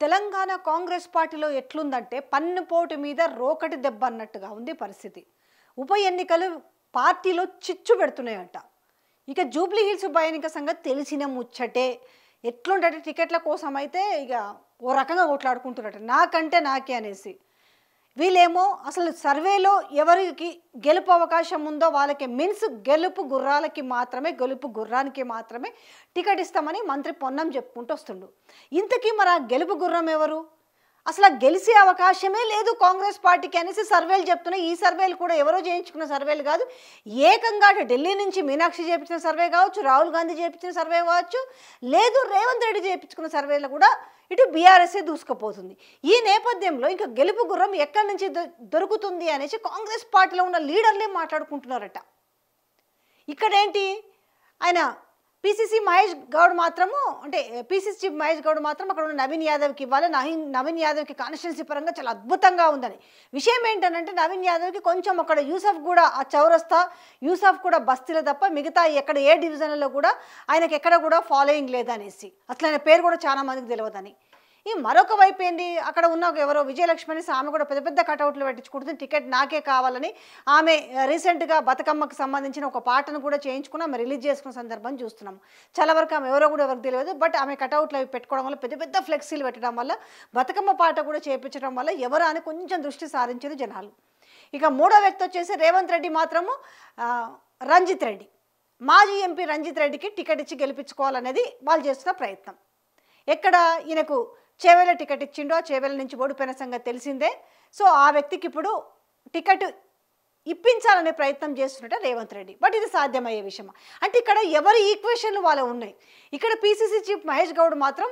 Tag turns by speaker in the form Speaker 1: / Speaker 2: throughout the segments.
Speaker 1: తెలంగాణ కాంగ్రెస్ పార్టీలో ఎట్లుందంటే పన్నుపోటు మీద రోకటి దెబ్బ అన్నట్టుగా ఉంది పరిస్థితి. ఉప ఎన్నికలు పార్టీలో చిచ్చు పెడుతున్నాయంట. ఇక జూబ్లీ హిల్స్ ఉప ఎన్నిక సంగతి తెలిసిన ముచ్చటే. ఎట్లుంటే టికెట్ల కోసం అయితే ఇక ఓ రకంగా కొట్లాడుకుంటున్నట్టు, నాకంటే నాకే అనేసి. వీళ్ళేమో అసలు సర్వేలో ఎవరికి గెలుపు అవకాశం ఉందో వాళ్ళకి మీన్స్ గెలుపు గుర్రానికి మాత్రమే టికెట్ ఇస్తామని మంత్రి పొన్నం చెప్పుకుంటూ వస్తుండు. ఇంతకీ మరి ఆ గెలుపు గుర్రం ఎవరు? అసలు గెలిచే అవకాశమే లేదు కాంగ్రెస్ పార్టీకి అనేసి సర్వేలు చెప్తున్నాయి. ఈ సర్వేలు కూడా ఎవరో చేయించుకున్న సర్వేలు కాదు, ఏకంగా ఢిల్లీ నుంచి మీనాక్షి చేయించిన సర్వే కావచ్చు, రాహుల్ గాంధీ చేయించిన సర్వే కావచ్చు, లేదు రేవంత్ రెడ్డి చేయించుకున్న సర్వేలు కూడా ఇటు బీఆర్ఎస్ఏ దూసుకుపోతుంది. ఈ నేపథ్యంలో ఇంకా గెలుపు గుర్రం ఎక్కడి నుంచి దొరుకుతుంది అనేసి కాంగ్రెస్ పార్టీలో ఉన్న లీడర్లే మాట్లాడుకుంటున్నారట. ఇక్కడేంటి, ఆయన పిసిసి మహేష్ గౌడ్ మాత్రము, అంటే పిసిసి చీఫ్ మహేష్ గౌడ్ మాత్రం అక్కడ ఉన్న నవీన్ యాదవ్కి ఇవ్వాలి, నవీన్ యాదవ్కి కాన్స్టిట్యున్సీ పరంగా చాలా అద్భుతంగా ఉందని. విషయం ఏంటంటే నవీన్ యాదవ్కి కొంచెం అక్కడ యూసఫ్ కూడా ఆ చౌరస్తా, యూసఫ్ కూడా బస్తీలో తప్ప మిగతా ఎక్కడ ఏ డివిజన్లలో కూడా ఆయనకి ఎక్కడ కూడా ఫాలోయింగ్ లేదనేసి, అసలు ఆయన పేరు కూడా చాలా మందికి తెలియదని. ఈ మరొక వైపు ఏంటి, అక్కడ ఉన్న ఎవరో విజయలక్ష్మి అనేసి ఆమె కూడా పెద్ద పెద్ద కటౌట్లు పెట్టించుకుంటుంది, టికెట్ నాకే కావాలని. ఆమె రీసెంట్గా బతుకమ్మకు సంబంధించిన ఒక పాటను కూడా చేయించుకుని ఆమె రిలీజ్ చేసుకున్న సందర్భం చూస్తున్నాం. చాలా వరకు ఆమె ఎవరో కూడా ఎవరికి తెలియదు, బట్ ఆమె కటౌట్లు అవి పెట్టుకోవడం వల్ల, పెద్ద పెద్ద ఫ్లెక్సీలు పెట్టడం వల్ల, బతుకమ్మ పాట కూడా చేయించడం వల్ల ఎవరు అని కొంచెం దృష్టి సారించారు జనాలు. ఇక మూడో వ్యక్తి వచ్చేసి రేవంత్ రెడ్డి మాత్రము రంజిత్ రెడ్డి, మాజీ ఎంపీ రంజిత్ రెడ్డికి టికెట్ ఇచ్చి గెలిపించుకోవాలనేది వాళ్ళు చేస్తున్న ప్రయత్నం. ఎక్కడ ఈయనకు చేవేల టికెట్ ఇచ్చిండో, ఆ చేవేల నుంచి ఓడిపోయిన సంగతి తెలిసిందే. సో ఆ వ్యక్తికి ఇప్పుడు టికెట్ ఇప్పించాలనే ప్రయత్నం చేస్తున్నట్టు రేవంత్ రెడ్డి. బట్ ఇది సాధ్యమయ్యే విషయం అంటే ఇక్కడ ఎవరి ఈక్వేషన్లు వాళ్ళు ఉన్నాయి. ఇక్కడ పిసిసి చీఫ్ మహేష్ గౌడ్ మాత్రం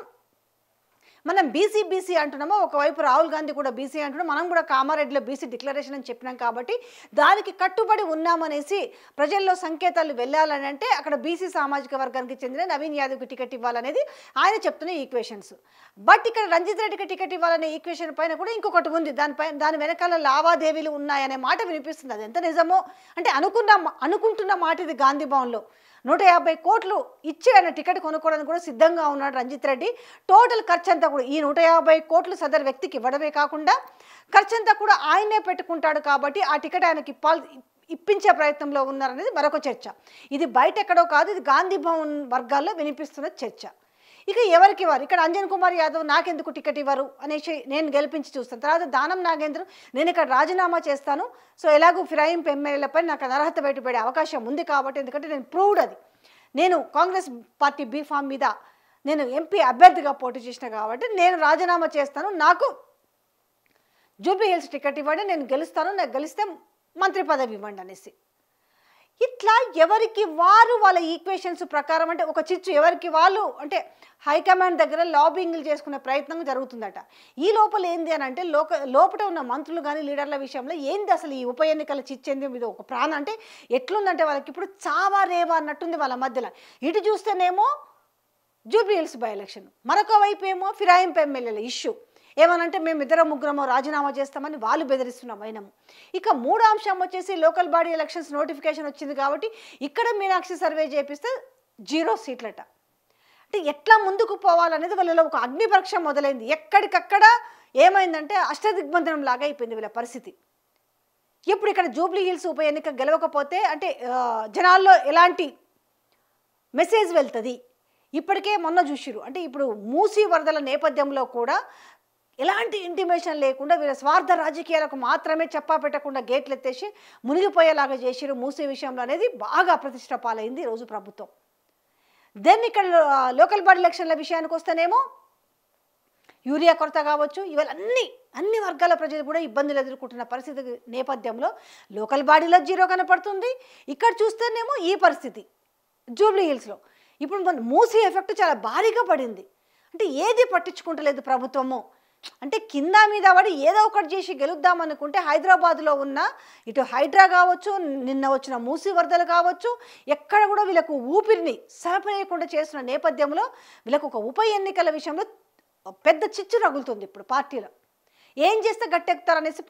Speaker 1: మనం బీసీ అంటున్నామో, ఒకవైపు రాహుల్ గాంధీ కూడా బీసీ అంటున్నాం, మనం కూడా కామారెడ్డిలో బీసీ డిక్లరేషన్ అని చెప్పినాం కాబట్టి దానికి కట్టుబడి ఉన్నామనేసి ప్రజల్లో సంకేతాలు వెళ్ళాలని అంటే అక్కడ బీసీ సామాజిక వర్గానికి చెందిన నవీన్ యాదవ్కి టికెట్ ఇవ్వాలనేది ఆయన చెప్తున్న ఈక్వేషన్స్. బట్ ఇక్కడ రంజిత్ రెడ్డికి టికెట్ ఇవ్వాలనే ఈక్వేషన్ పైన కూడా ఇంకొకటి ఉంది, దాని వెనకాల లావాదేవీలు ఉన్నాయనే మాట వినిపిస్తుంది. అది ఎంత నిజమో అంటే అనుకుంటున్న మాట ఇది. గాంధీ భవన్లో 150 కోట్లు ఇచ్చి ఆయన టికెట్ కొనుక్కోవడానికి కూడా సిద్ధంగా ఉన్నాడు రంజిత్ రెడ్డి. టోటల్ ఖర్చు అంతా కూడా ఈ 150 కోట్లు సదరు వ్యక్తికి ఇవ్వడమే కాకుండా ఖర్చంతా కూడా ఆయనే పెట్టుకుంటాడు కాబట్టి ఆ టికెట్ ఆయనకి ఇప్పించే ప్రయత్నంలో ఉన్నారనేది మరొక చర్చ. ఇది బయట ఎక్కడో కాదు, ఇది గాంధీ భవన్ వర్గాల్లో వినిపిస్తున్న చర్చ. ఇక ఎవరికి వారు ఇక్కడ అంజన్ కుమార్ యాదవ్ నాకెందుకు టికెట్ ఇవ్వరు అనేసి నేను గెలిపించి చూస్తాను. తర్వాత దానం నాగేంద్ర నేను ఇక్కడ రాజీనామా చేస్తాను, సో ఎలాగో ఫిరాయింపు ఎమ్మెల్యేలపై నాకు అనర్హత బయటపడే అవకాశం ఉంది కాబట్టి, ఎందుకంటే నేను ప్రూవ్డ్ అది, నేను కాంగ్రెస్ పార్టీ బీఫామ్ మీద నేను ఎంపీ అభ్యర్థిగా పోటీ చేసిన కాబట్టి నేను రాజీనామా చేస్తాను, నాకు జూబ్లీ హిల్స్ టికెట్ ఇవ్వండి, నేను గెలుస్తాను, నాకు గెలిస్తే మంత్రి పదవి ఇవ్వండి అనేసి. ఇట్లా ఎవరికి వారు వాళ్ళ ఈక్వేషన్స్ ప్రకారం అంటే ఒక చిచ్చు ఎవరికి వాళ్ళు అంటే హైకమాండ్ దగ్గర లాబింగ్లు చేసుకునే ప్రయత్నం జరుగుతుందట. ఈ లోపల ఏంది అని అంటే లోపల ఉన్న మంత్రులు కానీ లీడర్ల విషయంలో ఏంది అసలు ఈ ఉప ఎన్నికల చిచ్చేంది ఇది ఒక ప్రాణం అంటే ఎట్లుందంటే వాళ్ళకి ఇప్పుడు చావా రేవా అన్నట్టుంది వాళ్ళ మధ్యలో. ఇటు చూస్తేనేమో జూబ్లీ హిల్స్ బై ఎలక్షన్, మరొక వైపు ఏమో ఫిరాయింపు ఎమ్మెల్యేల ఇష్యూ. ఏమనంటే మేము 2-3 రాజీనామా చేస్తామని వాళ్ళు బెదిరిస్తున్నాం అయినము. ఇక మూడో అంశం వచ్చేసి లోకల్ బాడీ ఎలక్షన్స్ నోటిఫికేషన్ వచ్చింది కాబట్టి ఇక్కడ మీనాక్షి సర్వే చేపిస్తే 0 సీట్లట. అంటే ఎట్లా ముందుకు పోవాలనేది వాళ్ళలో ఒక అగ్ని పరీక్ష మొదలైంది. ఎక్కడికక్కడ ఏమైందంటే అష్టదిగ్బంధనం లాగా అయిపోయింది వీళ్ళ పరిస్థితి. ఇప్పుడు ఇక్కడ జూబ్లీ హిల్స్ ఉప ఎన్నిక గెలవకపోతే అంటే జనాల్లో ఎలాంటి మెసేజ్ వెళ్తుంది? ఇప్పటికే మొన్న చూసిరు అంటే ఇప్పుడు మూసీ వరదల నేపథ్యంలో కూడా ఎలాంటి ఇంటిమేషన్ లేకుండా వీళ్ళ స్వార్థ రాజకీయాలకు మాత్రమే చెప్పా పెట్టకుండా గేట్లు ఎత్తేసి మునిగిపోయేలాగా చేసిరు మూసీ విషయంలో అనేది బాగా ప్రతిష్ట పాలైంది ఈరోజు ప్రభుత్వం. దెన్ ఇక్కడ లోకల్ బాడీ ఎలక్షన్ల విషయానికి వస్తేనేమో యూరియా కొరత కావచ్చు, ఇవాళ అన్ని వర్గాల ప్రజలు కూడా ఇబ్బందులు ఎదుర్కొంటున్న పరిస్థితి నేపథ్యంలో లోకల్ బాడీలో 0 కనపడుతుంది. ఇక్కడ చూస్తేనేమో ఈ పరిస్థితి జూబ్లీ హిల్స్లో. ఇప్పుడు మన మూసీ ఎఫెక్ట్ చాలా భారీగా పడింది. అంటే ఏది పట్టించుకుంటలేదు ప్రభుత్వము. అంటే కింద మీద పడి ఏదో ఒకటి చేసి గెలుద్దామనుకుంటే హైదరాబాద్లో ఉన్న ఇటు హైడ్రా కావచ్చు, నిన్న వచ్చిన మూసీ వరదలు కావచ్చు, ఎక్కడ కూడా వీళ్ళకు ఊపిరిని సరపరేయకుండా చేస్తున్న నేపథ్యంలో వీళ్ళకు ఒక ఉప ఎన్నికల విషయంలో పెద్ద చిచ్చు రగులుతుంది. ఇప్పుడు పార్టీలో ఏం చేస్తే గట్టెక్కుతారనేసి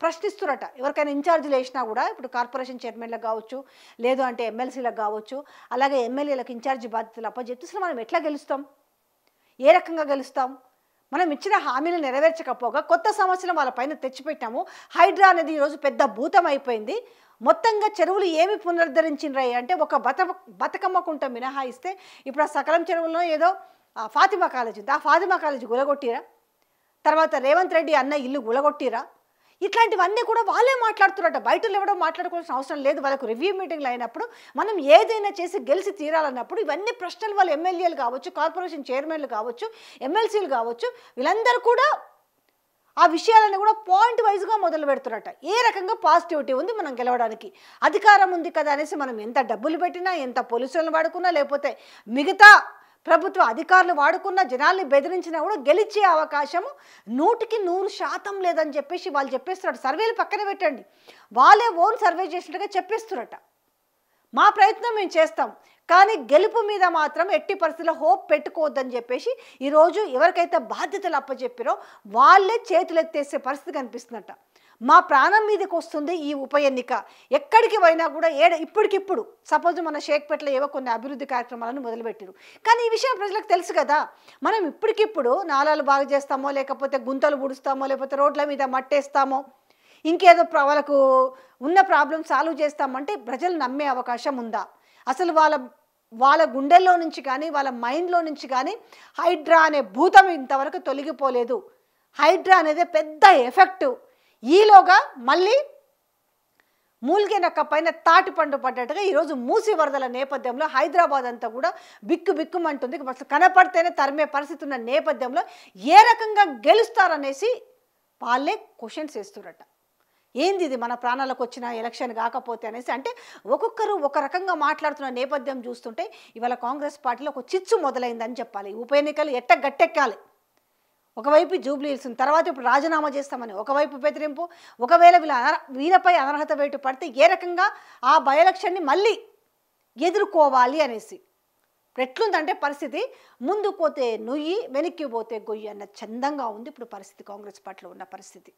Speaker 1: ప్రశ్నిస్తురట. ఎవరికైనా ఇన్ఛార్జీలు వేసినా కూడా ఇప్పుడు కార్పొరేషన్ చైర్మన్లకు కావచ్చు, లేదు అంటే ఎమ్మెల్సీలకు కావచ్చు, అలాగే ఎమ్మెల్యేలకు ఇన్ఛార్జి బాధ్యతలు అప్పచెప్తే అసలు మనం ఎట్లా గెలుస్తాం, ఏ రకంగా గెలుస్తాం? మనం ఇచ్చిన హామీలు నెరవేర్చకపోగా కొత్త సమస్యలు వాళ్ళ పైన తెచ్చిపెట్టాము. హైడ్రా అనేది ఈరోజు పెద్ద భూతం అయిపోయింది. మొత్తంగా చెరువులు ఏమి పునరుద్ధరించినరాయి అంటే ఒక బతుకమ్మ కుంట మినహాయిస్తే ఇప్పుడు ఆ సకలం చెరువుల్లో ఏదో ఫాతిమా కాలేజీ ఉంది. ఆ ఫాతిమా కాలేజీ గులగొట్టిరా, తర్వాత రేవంత్ రెడ్డి అన్న ఇల్లు గులగొట్టిరా. ఇట్లాంటివన్నీ కూడా వాళ్ళే మాట్లాడుతున్నారట. బయటలో ఎవడో మాట్లాడుకోవాల్సిన అవసరం లేదు. వాళ్ళకు రివ్యూ మీటింగ్లు అయినప్పుడు మనం ఏదైనా చేసి గెలిచి తీరాలన్నప్పుడు ఇవన్నీ ప్రశ్నలు వాళ్ళు ఎమ్మెల్యేలు కావచ్చు, కార్పొరేషన్ చైర్మన్లు కావచ్చు, ఎమ్మెల్సీలు కావచ్చు, వీళ్ళందరూ కూడా ఆ విషయాలను కూడా పాయింట్ వైజ్గా మొదలు పెడుతున్నట్ట. ఏ రకంగా పాజిటివిటీ ఉంది మనం గెలవడానికి, అధికారం ఉంది కదా అనేసి మనం ఎంత డబ్బులు పెట్టినా, ఎంత పోలీసులను వాడుకున్నా, లేకపోతే మిగతా ప్రభుత్వ అధికారులు వాడుకున్న, జనాల్ని బెదిరించినా కూడా గెలిచే అవకాశం 100% లేదని చెప్పేసి వాళ్ళు చెప్పేస్తున్నారు. సర్వేలు పక్కన పెట్టండి, వాళ్ళే ఓన్ సర్వే చేసినట్టుగా చెప్పేస్తున్నట్ట. మా ప్రయత్నం మేము చేస్తాం, కానీ గెలుపు మీద మాత్రం ఎట్టి పరిస్థితుల్లో హోప్ పెట్టుకోవద్దని చెప్పేసి ఈరోజు ఎవరికైతే బాధ్యతలు అప్పచెప్పారో వాళ్ళే చేతులెత్తేసే పరిస్థితి కనిపిస్తుందట. మా ప్రాణం మీదకి వస్తుంది ఈ ఉప ఎన్నిక. ఎక్కడికి పోయినా కూడా ఇప్పటికిప్పుడు సపోజ్ మన షేక్పేటలో ఏవో కొన్ని అభివృద్ధి కార్యక్రమాలను మొదలుపెట్టారు, కానీ ఈ విషయం ప్రజలకు తెలుసు కదా. మనం ఇప్పటికిప్పుడు నాలాలు బాగు చేస్తామో, లేకపోతే గుంతలు పూడుస్తామో, లేకపోతే రోడ్ల మీద మట్టేస్తామో, ఇంకేదో వాళ్ళకు ఉన్న ప్రాబ్లం సాల్వ్ చేస్తామంటే ప్రజలు నమ్మే అవకాశం ఉందా? అసలు వాళ్ళ గుండెల్లో నుంచి కానీ, వాళ్ళ మైండ్లో నుంచి కానీ హైడ్రా అనే భూతం ఇంతవరకు తొలగిపోలేదు. హైడ్రా అనేది పెద్ద ఎఫెక్ట్. ఈలోగా మళ్ళీ మూలిగే నక్క పైన తాటి పండు పడ్డట్టుగా ఈరోజు మూసి వరదల నేపథ్యంలో హైదరాబాద్ అంతా కూడా బిక్కుమంటుంది. అసలు కనపడితేనే తరిమే పరిస్థితి ఉన్న నేపథ్యంలో ఏ రకంగా గెలుస్తారనేసి వాళ్ళే క్వశ్చన్స్ వేస్తున్నట్ట. ఏంది ఇది, మన ప్రాణాలకు వచ్చిన ఎలక్షన్ కాకపోతే అనేసి. అంటే ఒక్కొక్కరు ఒక రకంగా మాట్లాడుతున్న నేపథ్యం చూస్తుంటే ఇవాళ కాంగ్రెస్ పార్టీలో ఒక చిచ్చు మొదలైందని చెప్పాలి. ఉప ఎన్నికలు గట్టెక్కాలి. ఒకవైపు జూబ్లీ హిల్స్, తర్వాత ఇప్పుడు రాజీనామా చేస్తామని ఒకవైపు బెదిరింపు, ఒకవేళ వీళ్ళపై అనర్హత వేటు పడితే ఏ రకంగా ఆ బై ఎలక్షన్ని మళ్ళీ ఎదుర్కోవాలి అనేసి. ఎట్లుందంటే పరిస్థితి, ముందు పోతే నుయ్యి, వెనక్కి పోతే గొయ్యి అన్న చందంగా ఉంది ఇప్పుడు పరిస్థితి, కాంగ్రెస్ పార్టీలో ఉన్న పరిస్థితి.